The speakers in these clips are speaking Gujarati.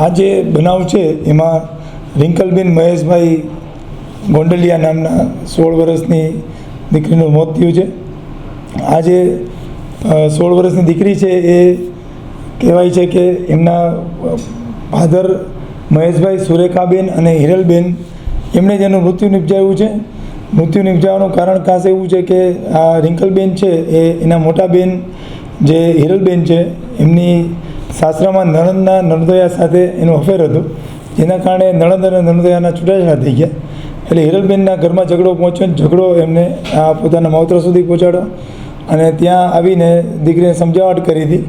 આ જે બનાવ છે એમાં રિંકલબેન મહેશભાઈ ગોંડલિયા નામના 16 વર્ષની દીકરીનું મોત થયું છે. આ જે 16 વર્ષની દીકરી છે એ કહેવાય છે કે એમના ફાધર મહેશભાઈ સુરેખાબેન અને હિરલબેન એમણે જેનું મૃત્યુ નિપજાવ્યું છે. મૃત્યુ નિપજાવવાનું કારણ ખાસ એવું છે કે આ રિંકલબેન છે એ એના મોટા બેન જે હિરલબેન છે એમની સાસરામાં નણંદના નણદોયા સાથે એનું અફેર હતું, જેના કારણે નણંદ અને નણદોયાના છૂટાછેડા થઈ ગયા. એટલે હિરલબેનના ઘરમાં ઝઘડો પહોંચ્યો, ઝઘડો એમને આ પોતાના માવતર સુધી પહોંચાડ્યો અને ત્યાં આવીને દીકરીને સમજાવટ કરી હતી,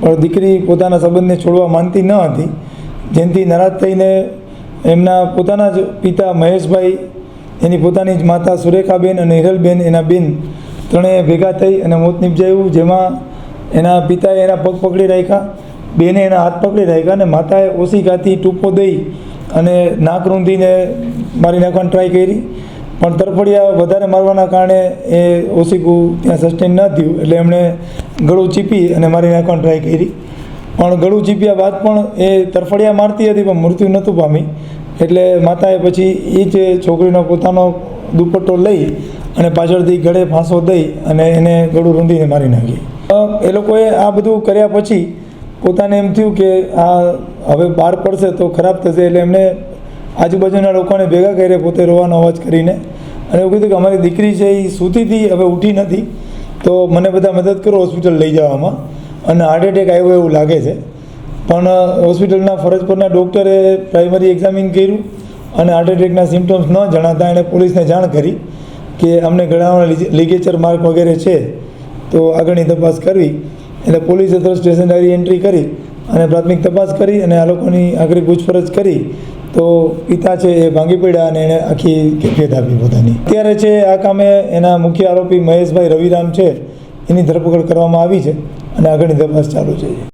પણ દીકરી પોતાના સંબંધને છોડવા માંગતી ન હતી. જેનાથી નારાજ થઈને એમના પોતાના જ પિતા મહેશભાઈ, એની પોતાની જ માતા સુરેખાબેન અને હિરલબેન એના બેન ત્રણેય ભેગા થઈ અને મોત નિપજાવ્યું. જેમાં એના પિતાએ એના પગ પકડી રાખ્યા, બેને એના હાથ પકડી રાખ્યા અને માતાએ ઓશિકાથી ટૂંપો દઈ અને નાક રૂંધીને મારી નાખવાની ટ્રાય કરી, પણ તરફડિયા વધારે મારવાના કારણે એ ઓશિકું ત્યાં સસ્ટેન ન થયું. એટલે એમણે ગળું ચીપી અને મારી નાખવાની ટ્રાય કરી, પણ ગળું ચીપ્યા બાદ પણ એ તરફડિયા મારતી હતી પણ મૃત્યુ નહોતું પામી. એટલે માતાએ પછી એ જ છોકરીનો પોતાનો દુપટ્ટો લઈ અને પાછળથી ગળે ફાંસો દઈ અને એને ગળું રૂંધીને મારી નાખી. એ લોકોએ આ બધું કર્યા પછી પોતાને એમ થયું કે આ હવે બહાર પડશે તો ખરાબ થશે, એટલે એમણે આજુબાજુના લોકોને ભેગા કર્યા પોતે રોવાનો અવાજ કરીને અને એવું કીધું કે અમારી દીકરી છે એ સૂતી હતી, હવે ઉઠી નથી, તો મને બધા મદદ કરો હોસ્પિટલ લઈ જવામાં, અને હાર્ટ એટેક આવ્યો એવું લાગે છે. પણ હોસ્પિટલના ફરજ પરના ડૉક્ટરે પ્રાઇમરી એક્ઝામિન કર્યું અને હાર્ટ એટેકના સિમ્ટમ્સ ન જણાતા એણે પોલીસને જાણ કરી કે અમને ગળામાં લિગેચર માર્ક વગેરે છે, તો આગળની તપાસ કરવી. એટલે પોલીસે તરત સ્ટેશન ડાયરી એન્ટ્રી કરી અને પ્રાથમિક તપાસ કરી અને આ લોકોની આગળ પૂછપરછ કરી તો પિતા છે એ ભાંગી પડ્યા અને એણે આખી કેફિયત આપી પોતાની. અત્યારે છે આ કામે એના મુખ્ય આરોપી મહેશભાઈ રવિરામ છે એની ધરપકડ કરવામાં આવી છે અને આગળની તપાસ ચાલુ છે.